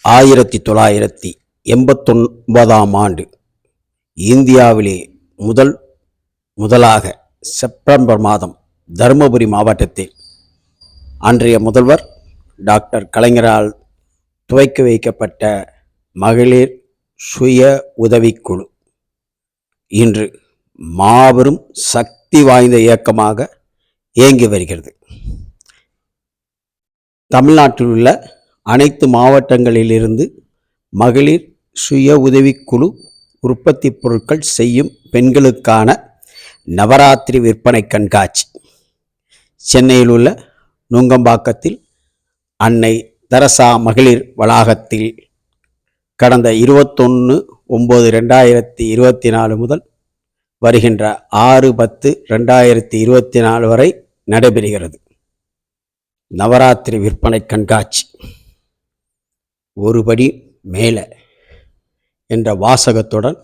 1989ஆம் ஆண்டு இந்தியாவிலே முதலாக செப்டம்பர் மாதம் தருமபுரி மாவட்டத்தில் அன்றைய முதல்வர் டாக்டர் கலைஞரால் துவக்கி வைக்கப்பட்ட மகளிர் சுய உதவிக்குழு இன்று மாபெரும் சக்தி வாய்ந்த இயக்கமாக இயங்கி வருகிறது. தமிழ்நாட்டில் உள்ள அனைத்து மாவட்டங்களிலிருந்து மகளிர் சுய உதவிக்குழு உற்பத்தி பொருட்கள் செய்யும் பெண்களுக்கான நவராத்திரி விற்பனை கண்காட்சி சென்னையில் உள்ள நுங்கம்பாக்கத்தில் அன்னை தெரசா மகளிர் வளாகத்தில் கடந்த 21/9/2024 முதல் வருகின்ற 6/10/2024 வரை நடைபெறுகிறது. நவராத்திரி விற்பனை கண்காட்சி ஒருபடி மேல என்ற வாசகத்துடன்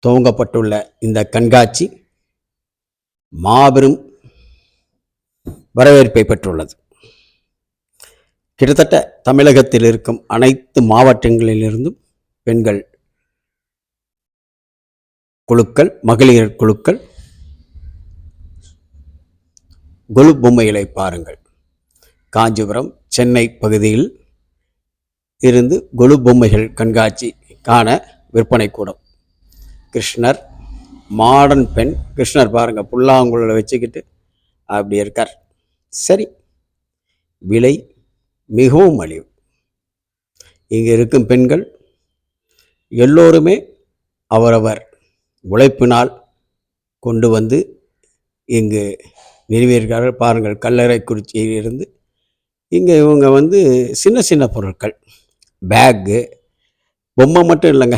துவங்கப்பட்டுள்ள இந்த கண்காட்சி மாபெரும் வரவேற்பை பெற்றுள்ளது. கிட்டத்தட்ட தமிழகத்தில் இருக்கும் அனைத்து மாவட்டங்களிலிருந்தும் பெண்கள் குழுக்கள், மகளிர் குழுக்கள் கொலு பொம்மைகளை பாருங்கள். காஞ்சிபுரம், சென்னை பகுதியில் இருந்து கொலு பொம்மைகள் கண்காட்சி காண விற்பனை கூடம். கிருஷ்ணர், மாடர்ன் பெண் கிருஷ்ணர் பாருங்கள், புல்லாங்குழலை வச்சுக்கிட்டு அப்படி இருக்கார். சரி, விலை மிகவும் மலிவு. இங்கே இருக்கும் பெண்கள் எல்லோருமே அவரவர் உழைப்பினால் கொண்டு வந்து இங்கு நிறுவியிருக்கார்கள். பாருங்கள், கல்லறைக்குறிச்சியிலிருந்து இங்கே இவங்க வந்து சின்ன சின்ன பொருட்கள், பேக்கு, பொம்மை மட்டும் இல்லைங்க,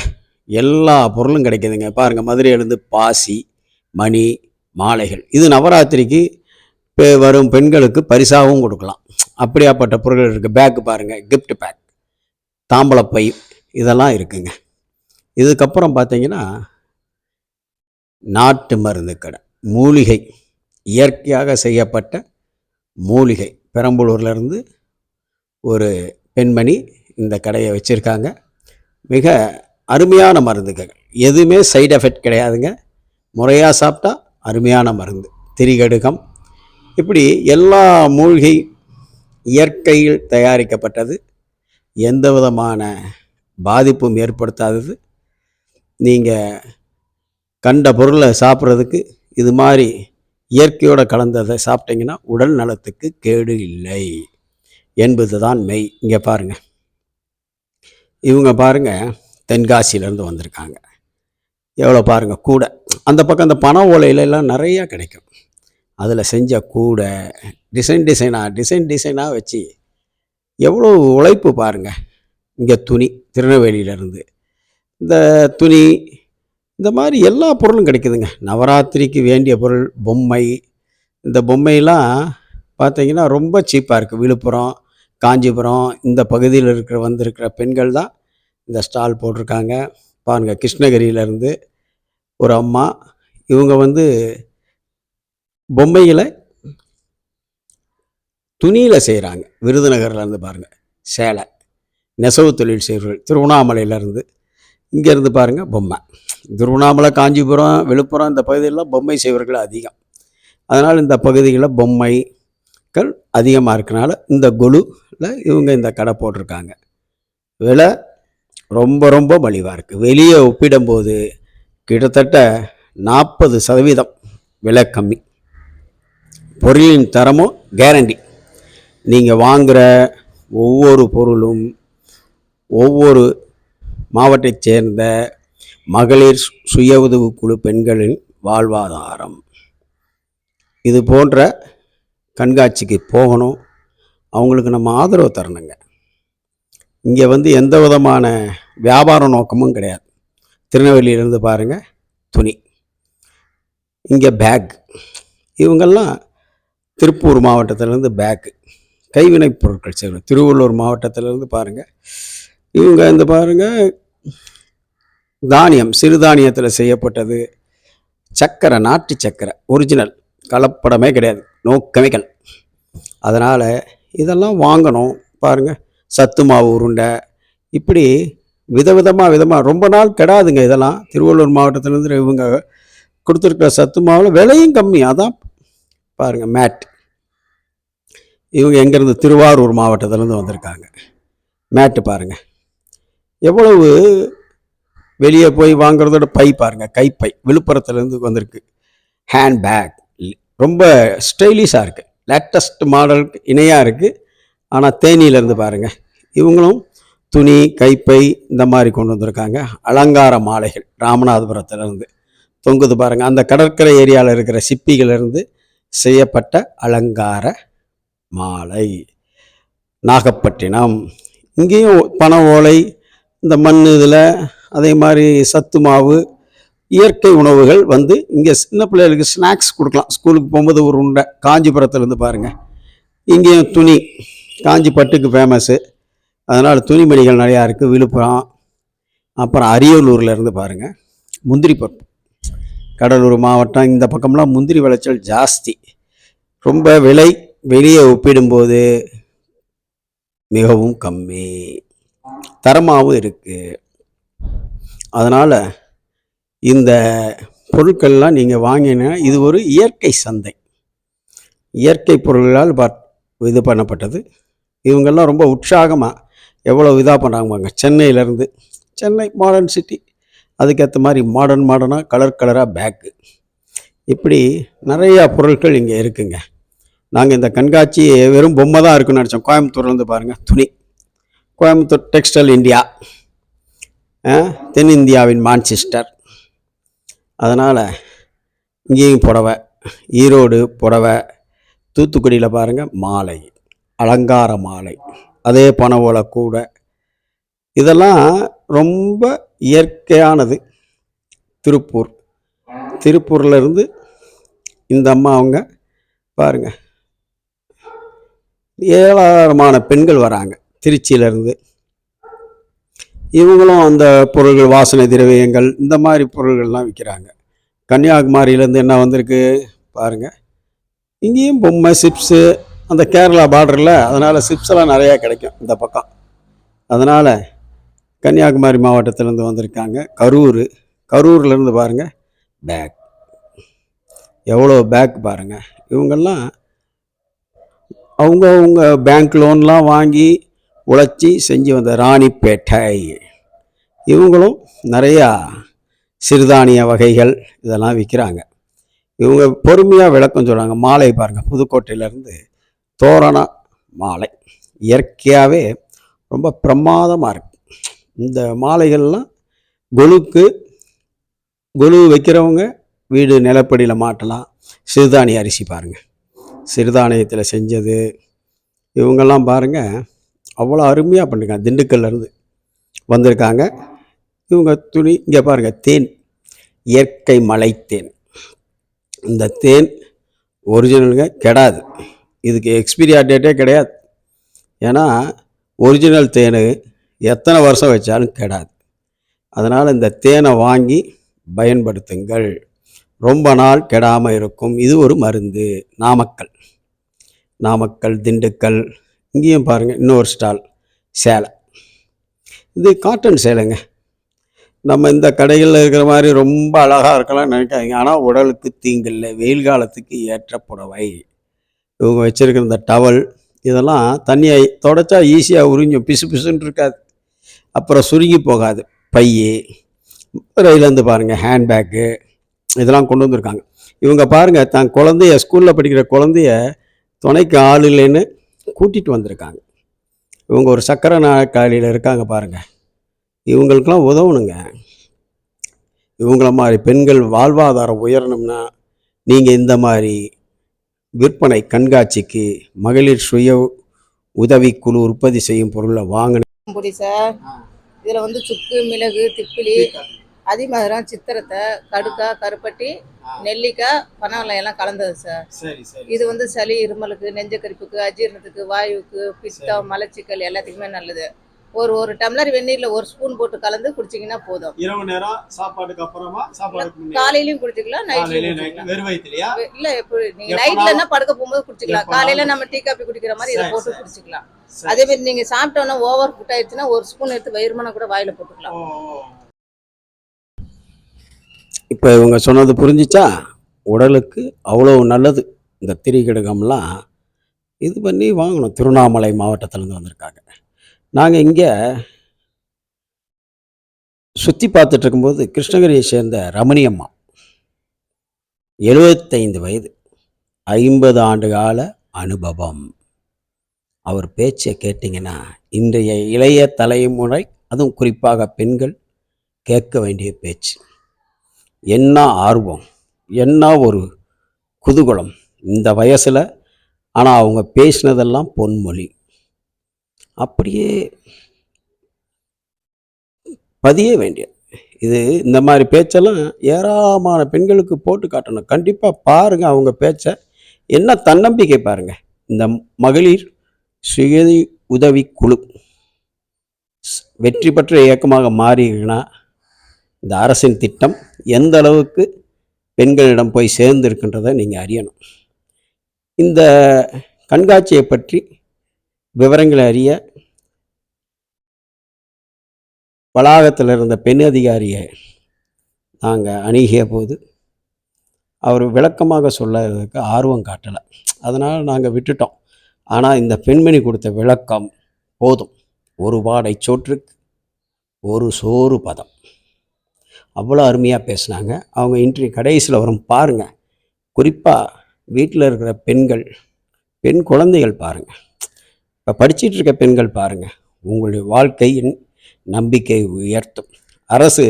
எல்லா பொருளும் கிடைக்குதுங்க. பாருங்கள், மதுரையிலேருந்து பாசி, மணி, மாலைகள். இது நவராத்திரிக்கு வரும் பெண்களுக்கு பரிசாகவும் கொடுக்கலாம். அப்படியாப்பட்ட பொருட்கள் இருக்குது. பேக்கு பாருங்கள், கிஃப்ட் பேக், தாம்பளப்பை, இதெல்லாம் இருக்குங்க. இதுக்கப்புறம் பார்த்தீங்கன்னா நாட்டு மருந்து கடை, மூலிகை, இயற்கையாக செய்யப்பட்ட மூலிகை. பெரம்பலூர்லேருந்து ஒரு பெண்மணி இந்த கடையை வச்சுருக்காங்க. மிக அருமையான மருந்துகள், எதுவுமே சைடு எஃபெக்ட் கிடையாதுங்க. முறையாக சாப்பிட்டா அருமையான மருந்து. திரிகடுகம், இப்படி எல்லா மூலிகை இயற்கையில் தயாரிக்கப்பட்டது, எந்த விதமான பாதிப்பும் ஏற்படுத்தாதது. நீங்கள் கண்ட பொருளை சாப்பிட்றதுக்கு இது மாதிரி இயற்கையோடு கலந்ததை சாப்பிட்டீங்கன்னா உடல் நலத்துக்கு கேடு இல்லை என்பது தான் மெய். இங்கே பாருங்கள், இவங்க பாருங்கள் தென்காசியிலேருந்து வந்திருக்காங்க. எவ்வளோ பாருங்கள் கூடை. அந்த பக்கம் அந்த பனை ஓலையிலெல்லாம் நிறையா கிடைக்கும். அதில் செஞ்ச கூடை டிசைனாக வச்சு எவ்வளோ உழைப்பு பாருங்கள். இங்கே துணி, திருநெல்வேலியிலேருந்து இந்த துணி, இந்த மாதிரி எல்லா பொருளும் கிடைக்குதுங்க. நவராத்திரிக்கு வேண்டிய பொருள், பொம்மை. இந்த பொம்மையெல்லாம் பார்த்தீங்கன்னா ரொம்ப சீப்பாக இருக்குது. விழுப்புரம், காஞ்சிபுரம் இந்த பகுதியில் வந்திருக்கிற பெண்கள் தான் இந்த ஸ்டால் போட்டிருக்காங்க. பாருங்கள், கிருஷ்ணகிரியிலேருந்து ஒரு அம்மா, இவங்க வந்து பொம்மைகளை துணியில் செய்கிறாங்க. விருதுநகர்லேருந்து பாருங்கள், சேலை நெசவு தொழில் செய்கிறவர்கள். திருவண்ணாமலையிலேருந்து, இங்கேருந்து பாருங்கள் பொம்மை. திருவண்ணாமலை, காஞ்சிபுரம், விழுப்புரம் இந்த பகுதியில் பொம்மை செய்வர்கள் அதிகம். அதனால் இந்த பகுதிகளில் பொம்மைகள் அதிகமாக இருக்கனால இந்த கொலுவில் இவங்க இந்த கடை போட்டிருக்காங்க. விலை ரொம்ப ரொம்ப மலிவாக இருக்குது. வெளியே ஒப்பிடும்போது கிட்டத்தட்ட 40% விலை கம்மி. பொருளின் தரமும் கேரண்டி. நீங்கள் வாங்குகிற ஒவ்வொரு பொருளும் ஒவ்வொரு மாவட்டத்தைச் சேர்ந்த மகளிர் சுய உதவிக்குழு பெண்களின் வாழ்வாதாரம். இது போன்ற கண்காட்சிக்கு போகணும், அவங்களுக்கு நம்ம ஆதரவு தரணுங்க. இங்கே வந்து எந்த விதமான வியாபார நோக்கமும் கிடையாது. திருநெல்வேலியிலேருந்து பாருங்கள் துணி, இங்கே பேக். இவங்கெல்லாம் திருப்பூர் மாவட்டத்திலேருந்து பேக்கு, கைவினைப் பொருட்கள் செய்வோம். திருவள்ளூர் மாவட்டத்திலேருந்து பாருங்கள், இவங்க இந்த பாருங்கள் தானியம், சிறுதானியத்தில் செய்யப்பட்டது, சக்கரை, நாட்டு சக்கரை, ஒரிஜினல், கலப்படமே கிடையாது, நோ கெமிக்கல். அதனால் இதெல்லாம் வாங்கணும். பாருங்கள், சத்து மாவு உருண்டை, இப்படி விதமாக ரொம்ப நாள் கெடாதுங்க. இதெல்லாம் திருவள்ளூர் மாவட்டத்திலேருந்து இவங்க கொடுத்துருக்குற சத்து மாவில் விலையும் கம்மி. அதான் பாருங்கள் மேட். இவங்க எங்கேருந்து? திருவாரூர் மாவட்டத்திலேருந்து வந்திருக்காங்க. மேட்டு பாருங்கள் எவ்வளவு. வெளியே போய் வாங்குறதோட பை பாருங்கள், கைப்பை விழுப்புரத்துலேருந்து வந்திருக்கு. ஹேண்ட் பேக் ரொம்ப ஸ்டைலிஷாக இருக்குது, லேட்டஸ்ட் மாடலுக்கு இணையாக இருக்குது. ஆனால் தேனியிலேருந்து பாருங்கள், இவங்களும் துணி கைப்பை இந்த மாதிரி கொண்டு வந்திருக்காங்க. அலங்கார மாலைகள் ராமநாதபுரத்துலேருந்து தொங்குது பாருங்கள். அந்த கடற்கரை ஏரியாவில் இருக்கிற சிப்பிகளிலிருந்து செய்யப்பட்ட அலங்கார மாலை. நாகப்பட்டினம் இங்கேயும் பனை ஓலை, இந்த மண் இதில் அதே மாதிரி சத்து மாவு, இயற்கை உணவுகள் வந்து இங்கே சின்ன பிள்ளைகளுக்கு ஸ்நாக்ஸ் கொடுக்கலாம். ஸ்கூலுக்கு போகும்போது ஒரு உண்டை. காஞ்சிபுரத்துலேருந்து பாருங்கள், இங்கேயும் துணி காஞ்சி பட்டுக்கு ஃபேமஸ்ஸு, அதனால் துணிமணிகள் நிறையா இருக்குது. விழுப்புரம், அப்புறம் அரியலூர்லேருந்து பாருங்கள் முந்திரி பருப்பு. கடலூர் மாவட்டம் இந்த பக்கம்லாம் முந்திரி விளைச்சல் ஜாஸ்தி. ரொம்ப விலை வெளியே ஒப்பிடும்போது மிகவும் கம்மி, தரமாகவும் இருக்குது. அதனால் இந்த பொருட்கள்லாம் நீங்கள் வாங்கினா இது ஒரு இயற்கை சந்தை, இயற்கை பொருள்களால் இது பண்ணப்பட்டது. இவங்கெல்லாம் ரொம்ப உற்சாகமாக எவ்வளோ இதாக பண்ணுறாங்க. சென்னையிலேருந்து, சென்னை மாடர்ன் சிட்டி, அதுக்கேற்ற மாதிரி மாடர்னாக கலராக பேக்கு, இப்படி நிறையா பொருட்கள் இங்கே இருக்குங்க. நாங்கள் இந்த கண்காட்சி வெறும் பொம்மை தான் இருக்குன்னு நினச்சோம். கோயம்புத்தூர்லேருந்து பாருங்கள் துணி, கோயம்புத்தூர் டெக்ஸ்டைல் இந்தியா, தென்னிந்தியாவின் மான்செஸ்டர். அதனால் இங்கேயும் புடவை, ஈரோடு புடவை, தூத்துக்குடியில் பாருங்கள் மாலை, அலங்கார மாலை, அதே பனை ஓலை கூட. இதெல்லாம் ரொம்ப இயற்கையானது. திருப்பூர்லேருந்து இந்த அம்மா அவங்க பாருங்கள், ஏராளமான பெண்கள் வராங்க திருச்சியிலேருந்து. இவங்களும் அந்த பொருள்கள், வாசனை திரவியங்கள், இந்த மாதிரி பொருள்கள்லாம் விற்கிறாங்க. கன்னியாகுமரியிலேருந்து என்ன வந்திருக்கு பாருங்கள், இங்கேயும் பொம்மை, சிப்ஸு, அந்த கேரளா பார்டரில், அதனால் சிப்ஸெல்லாம் நிறையா கிடைக்கும் இந்த பக்கம். அதனால் கன்னியாகுமரி மாவட்டத்திலேருந்து வந்திருக்காங்க. கரூர்லேருந்து பாருங்கள் பேக், எவ்வளோ பேக் பாருங்கள். இவங்கெல்லாம் அவங்க பேங்க் லோன்லாம் வாங்கி உழைச்சி செஞ்சு வந்த ராணிப்பேட்டை. இவங்களும் நிறையா சிறுதானிய வகைகள் இதெல்லாம் விற்கிறாங்க. இவங்க பொறுமையாக விளக்கம் சொல்கிறாங்க. மாலை பாருங்கள், புதுக்கோட்டையிலேருந்து தோரண மாலை, இயற்கையாகவே ரொம்ப பிரமாதமாக இருக்குது. இந்த மாலைகள்லாம் கொலு வைக்கிறவங்க வீடு நிலப்படியில் மாட்டலாம். சிறுதானிய அரிசி பாருங்கள், சிறுதானியத்தில் செஞ்சது. இவங்கெல்லாம் பாருங்கள் அவ்வளோ அருமையாக பண்ணிருக்காங்க. திண்டுக்கல்லேருந்து வந்திருக்காங்க. இவங்க துணி இங்கே பாருங்கள், தேன், இயற்கை மலை தேன். இந்த தேன் ஒரிஜினலுங்க, கெடாது. இதுக்கு எக்ஸ்பீரியா டேட்டே கிடையாது. ஏன்னா ஒரிஜினல் தேன் எத்தனை வருஷம் வச்சாலும் கெடாது. அதனால் இந்த தேனை வாங்கி பயன்படுத்துங்கள், ரொம்ப நாள் கெடாமல் இருக்கும். இது ஒரு மருந்து. நாமக்கல், திண்டுக்கல், இங்கேயும் பாருங்கள் இன்னொரு ஸ்டால் சேலை. இது காட்டன் சேலைங்க. நம்ம இந்த கடைகளில் இருக்கிற மாதிரி ரொம்ப அழகாக இருக்கலாம் நினைக்காதீங்க. ஆனால் உடலுக்கு தீங்கில்லை, வெயில் காலத்துக்கு ஏற்ற புடவை. இவங்க வச்சுருக்கிற இந்த டவல், இதெல்லாம் தண்ணியை தொடச்சா ஈஸியாக உறிஞ்சும், பிசுன்னு இருக்காது, அப்புறம் சுருங்கி போகாது. பையே ரயிலேருந்து பாருங்கள் ஹேண்ட்பேக்கு, இதெல்லாம் கொண்டு வந்திருக்காங்க. இவங்க பாருங்கள், தான் குழந்தைய, ஸ்கூலில் படிக்கிற குழந்தைய துணைக்கு ஆள் இல்லைன்னு கூட்டிகிட்டு வந்திருக்காங்க. இவங்க ஒரு சக்கரை நாற்காலியில் இருக்காங்க பாருங்கள். இவங்களுக்கெல்லாம் உதவணுங்க. இவங்கள மாதிரி பெண்கள் வாழ்வாதாரம் உயரணும்னா நீங்கள் இந்த மாதிரி விற்பனை கண்காட்சிக்கு மகளிர் சுய உதவிக்குழு உற்பத்தி செய்யும் பொருளை வாங்கணும். பொடி சார், இதில் வந்து சுக்கு, மிளகு, திப்பிலி, அதிமதுரம், சித்திரத்தை, கடுக்கா, கருப்பட்டி, நெல்லிக்காய், பனவெல்லம் எல்லாம் கலந்தது சார். இது வந்து சளி, இருமலுக்கு, நெஞ்சக்கரிப்புக்கு, அஜீரணத்துக்கு, வாயுவுக்கு, பித்தம், மலச்சிக்கல் எல்லாத்துக்குமே நல்லது. ஒரு டம்ளர் வெந்நீரில் ஒரு ஸ்பூன் போட்டு கலந்து குடிச்சிங்கன்னா போதும். இரவு நேரம் சாப்பாட்டுக்கு அப்புறமா, காலையிலையும் குடிச்சிக்கலாம், நைட்லையும் இல்லை, எப்படி நீங்கள் நைட்லன்னா படுக்க போகும்போது குடிச்சிக்கலாம். காலையில் நம்ம டீ காப்பி குடிக்கிற மாதிரி இதை போட்டு குடிச்சிக்கலாம். அதே மாதிரி நீங்க சாப்பிட்டோன்னா ஓவர் ஃபுட் ஆயிடுச்சுன்னா ஒரு ஸ்பூன் எடுத்து வயிறுமான கூட வாயில போட்டுக்கலாம். இப்போ இவங்க சொன்னது புரிஞ்சிச்சா? உடலுக்கு அவ்வளோ நல்லது இந்த திரிகடுகம்லாம். இது பண்ணி வாங்கணும். திருவண்ணாமலை மாவட்டத்திலேருந்து வந்திருக்காங்க. நாங்கள் இங்கே சுற்றி பார்த்துட்டு இருக்கும்போது கிருஷ்ணகிரியை சேர்ந்த ரமணி அம்மா 75 வயது, 50 ஆண்டு கால அனுபவம். அவர் பேச்சை கேட்டிங்கன்னா இன்றைய இளைய தலைமுறை, அதுவும் குறிப்பாக பெண்கள் கேட்க வேண்டிய பேச்சு. என்ன ஆர்வம், என்ன ஒரு குதூகலம் இந்த வயசில். ஆனால் அவங்க பேசினதெல்லாம் பொன்மொழி, அப்படியே பதிய வேண்டிய. இது இந்த மாதிரி பேச்செல்லாம் ஏராளமான பெண்களுக்கு போட்டு காட்டணும். கண்டிப்பாக பாருங்கள் அவங்க பேச்சை. என்ன தன்னம்பிக்கை பாருங்கள். இந்த மகளிர் சுய உதவி குழு வெற்றி பெற்ற இயக்கமாக மாறினா இந்த அரசின் திட்டம் எந்த அளவுக்கு பெண்களிடம் போய் சேர்ந்திருக்கின்றதை நீங்கள் அறியணும். இந்த கண்காட்சியை பற்றி விவரங்களை அறிய வளாகத்தில் இருந்த பெண் அதிகாரியை நாங்கள் அணுகிய போது அவர் விளக்கமாக சொல்லறதுக்கு ஆர்வம் காட்டலை. அதனால் நாங்கள் விட்டுட்டோம். ஆனால் இந்த பெண்மணி கொடுத்த விளக்கம் போதும். ஒரு வாடை சோற்றுக்கு ஒரு சோறு பதம். அவ்வளோ அருமையாக பேசுனாங்க. அவங்க இன்றைய கடைசியில் வரும் பாருங்கள். குறிப்பாக வீட்டில் இருக்கிற பெண்கள், பெண் குழந்தைகள் பாருங்கள், இப்போ படிச்சிட்டு இருக்க பெண்கள் பாருங்கள். உங்களுடைய வாழ்க்கையின் நம்பிக்கை உயர்த்தும். அரசு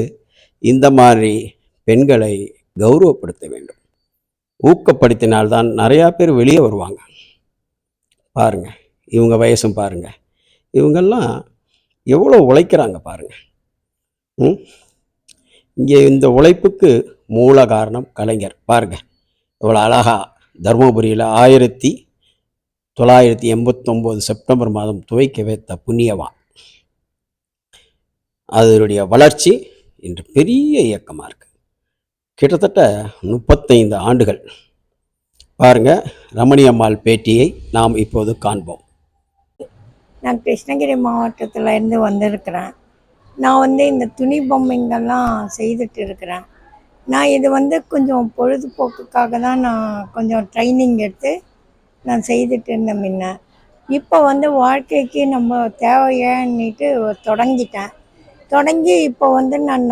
இந்த மாதிரி பெண்களை கௌரவப்படுத்த வேண்டும். ஊக்கப்படுத்தினால்தான் நிறையா பேர் வெளியே வருவாங்க. பாருங்கள், இவங்க வயசும் பாருங்கள். இவங்கெல்லாம் எவ்வளோ உழைக்கிறாங்க பாருங்கள். இங்கே இந்த உழைப்புக்கு மூல காரணம் கலைஞர். பாருங்கள் எவ்வளோ அழகா தருமபுரியில் 1989 செப்டம்பர் மாதம் துவக்கி வைத்த புண்ணியவான். அதனுடைய வளர்ச்சி இன்று பெரிய இயக்கமாக இருக்குது. கிட்டத்தட்ட 35 ஆண்டுகள். பாருங்கள், ரமணி அம்மாள் பேட்டியை நாம் இப்போது காண்போம். நான் கிருஷ்ணகிரி மாவட்டத்தில் இருந்து வந்திருக்கிறேன். நான் இந்த துணி பொம்மைங்கள்லாம் செய்துட்டு இருக்கிறேன். நான் இது கொஞ்சம் பொழுதுபோக்குக்காக தான் நான் கொஞ்சம் ட்ரைனிங் எடுத்து நான் செய்துட்டு இருந்தேன் முன்ன. இப்போ வாழ்க்கைக்கு நம்ம தேவையான்னுட்டு தொடங்கி இப்போ நான்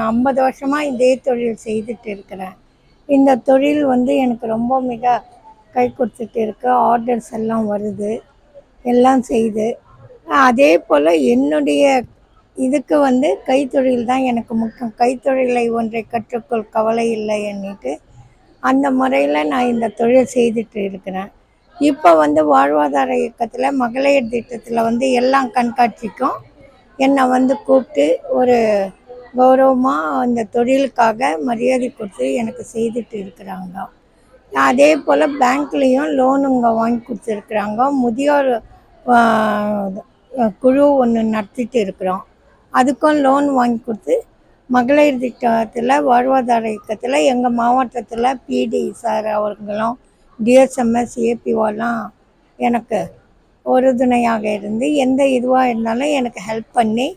50 வருஷமாக இதே தொழில் செய்துட்டு இருக்கிறேன். இந்த தொழில் எனக்கு ரொம்ப மிக கை கொடுத்துட்டு இருக்கு. ஆர்டர்ஸ் எல்லாம் வருது, எல்லாம் செய்து. அதே போல் என்னுடைய இதுக்கு கைத்தொழில் தான் எனக்கு முக்கியம். கைத்தொழிலை ஒன்றை கற்றுக்கொள் கவலை இல்லை எண்ணிட்டு அந்த முறையில் நான் இந்த தொழில் செய்துட்டு இருக்கிறேன். இப்போ வாழ்வாதார இயக்கத்தில் மகளிர் திட்டத்தில் எல்லாம் கண்காட்சிக்கும் என்னை கூப்பிட்டு ஒரு கௌரவமாக இந்த தொழிலுக்காக மரியாதை கொடுத்து எனக்கு செய்துட்டு இருக்கிறாங்க. அதே போல் பேங்க்லேயும் லோனுங்க வாங்கி கொடுத்துருக்குறாங்க. முதியோர் குழு ஒன்று நடத்திட்டு இருக்கிறோம். அதுக்கும் லோன் வாங்கி கொடுத்து மகளிர் திட்டத்தில் வாழ்வாதார இயக்கத்தில் எங்கள் மாவட்டத்தில் பிடி சார் அவர்களும் டிஎஸ்எம்எஸ் ஏபிஓலாம் எனக்கு உறுதுணையாக இருந்து எந்த இதுவாக இருந்தாலும் எனக்கு ஹெல்ப் பண்ணி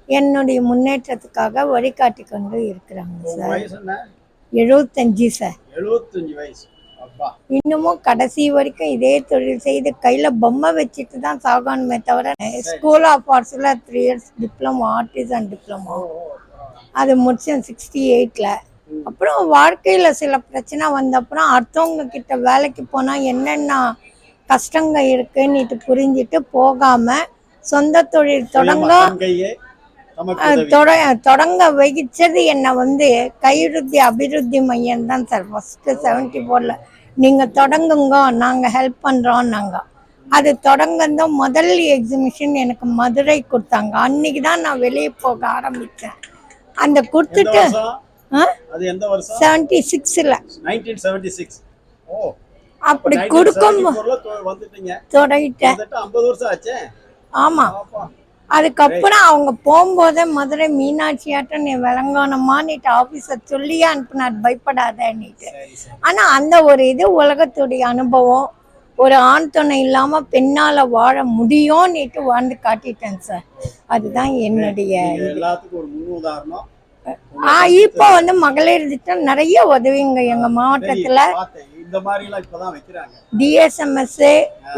என்னுடைய முன்னேற்றத்துக்காக வழிகாட்டி கொண்டு இருக்கிறாங்க சார். 75 சார். 75 வயசு. இன்னமும் கடைசி வரைக்கும் இதே தொழில் செய்து கையில் பொம்மை வச்சுட்டு தான் சாகணுமே தவிர. ஸ்கூல் ஆஃப் ஆர்ட்ஸில் 3 years டிப்ளமோ, ஆர்டிசன் டிப்ளமோ அது முடித்தேன் 68ல். அப்புறம் வாழ்க்கையில் சில பிரச்சனை வந்தப்புறம் அடுத்தவங்க கிட்ட வேலைக்கு போனால் என்னென்ன கஷ்டங்க இருக்குன்னுட்டு புரிஞ்சுட்டு போகாமல் சொந்த தொழில் தொடங்க வகிச்சது என்னை கைருத்தி அபிவிருத்தி மையம் தான் சார். ஃபஸ்ட்டு 74ல் நீங்கள் தொடங்குங்க, நாங்கள் ஹெல்ப் பண்ணுறோம். நாங்கள் அது தொடங்கதான் முதல் எக்ஸிபிஷன் எனக்கு மதுரை கொடுத்தாங்க. அன்னைக்கு தான் நான் வெளியே போக ஆரம்பித்தேன். அந்த கொடுத்துட்டு 76ல் 1976 அப்படி கொடுக்கும் தொடங்கிட்டேன். ஆமாம். அதுக்கப்புறம் அவங்க போகும்போதே மதுரை மீனாட்சி ஆட்டம் நீ விளங்கணுமான்னுட்டு ஆஃபீஸர் சொல்லியே அனுப்புனார், பயப்படாதன்னுட்டு. ஆனால் அந்த ஒரு இது உலகத்துடைய அனுபவம், ஒரு ஆண் துணை இல்லாமல் பெண்ணால் வாழ முடியும்னுட்டு வாழ்ந்து காட்டிட்டேன் சார். அதுதான் என்னுடைய நீங்க எல்லாத்துக்கும் ஒரு முன் உதாரணம். இப்போ வந்து மகளிர் திட்டம் நிறைய உதவிங்க எங்கள் மாவட்டத்தில். பார்த்தேன். இந்த மாதிரி எல்லாம் இப்பதான் வைக்கிறாங்க. டிஎஸ்எம்எஸ்,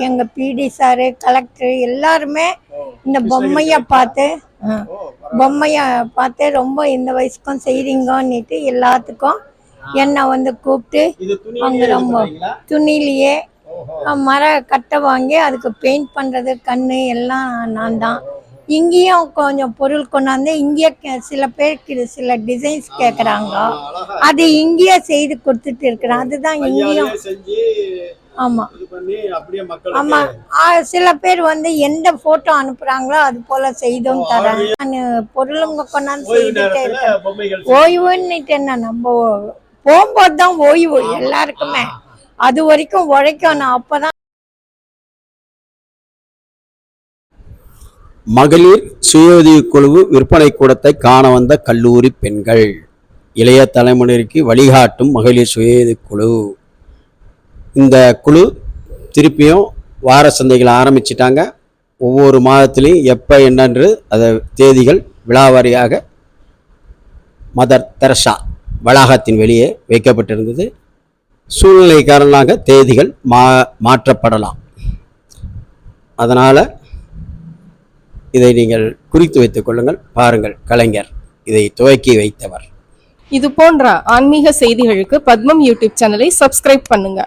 எங்கள் பிடி சாரு, கலெக்டர் எல்லாருமே இந்த பொம்மையை பார்த்து பொம்மையை பார்த்து ரொம்ப இந்த வயசுக்கும் செய்கிறீங்கன்னுட்டு எல்லாத்துக்கும் என்னை வந்து கூப்பிட்டு இது அவங்க ரொம்ப துணிலேயே மர கட்டை வாங்கி அதுக்கு பெயிண்ட் பண்ணுறது கண்ணு எல்லாம் நான் தான். இங்கேயும் கொஞ்சம் பொருள் கொண்டாந்து இங்கேயே சில பேருக்கு சில டிசைன்ஸ் கேட்குறாங்க, அது இங்கேயே செய்து கொடுத்துட்டு இருக்கிறேன். அதுதான் இங்கேயும். ஆமாம் ஆமாம். சில பேர் வந்து எந்த ஃபோட்டோ அனுப்புகிறாங்களோ அது போல் செய்தும் தரேன். நான் பொருளுங்க கொண்டாந்து செய்துட்டே இருக்கேன். ஓய்வுன்னுட்டு என்ன, நம்ம போகும்போது தான் ஓய்வு எல்லாருக்குமே. அது வரைக்கும் உழைக்கணும். அப்போதான் மகளிர் சுய உதவிக்குழு விற்பனை கூடத்தை காண வந்த கல்லூரி பெண்கள். இளைய தலைமுறைக்கு வழிகாட்டும் மகளிர் சுய உதவிக்குழு. இந்த குழு திருப்பியும் வார சந்தைகளை ஆரம்பிச்சிட்டாங்க. ஒவ்வொரு மாதத்துலேயும் எப்போ என்னன்று அதை தேதிகள் விழாவாரியாக மதர் தெரசா வளாகத்தின் வெளியே வைக்கப்பட்டிருந்தது. சூழ்நிலை காரணமாக தேதிகள் மாற்றப்படலாம். அதனால் இதை நீங்கள் குறித்து வைத்துக் கொள்ளுங்கள். பாருங்கள், கலைஞர் இதை துவக்கி வைத்தவர். இது போன்ற ஆன்மீக செய்திகளுக்கு பத்மம் யூடியூப் சேனலை சப்ஸ்கிரைப் பண்ணுங்க.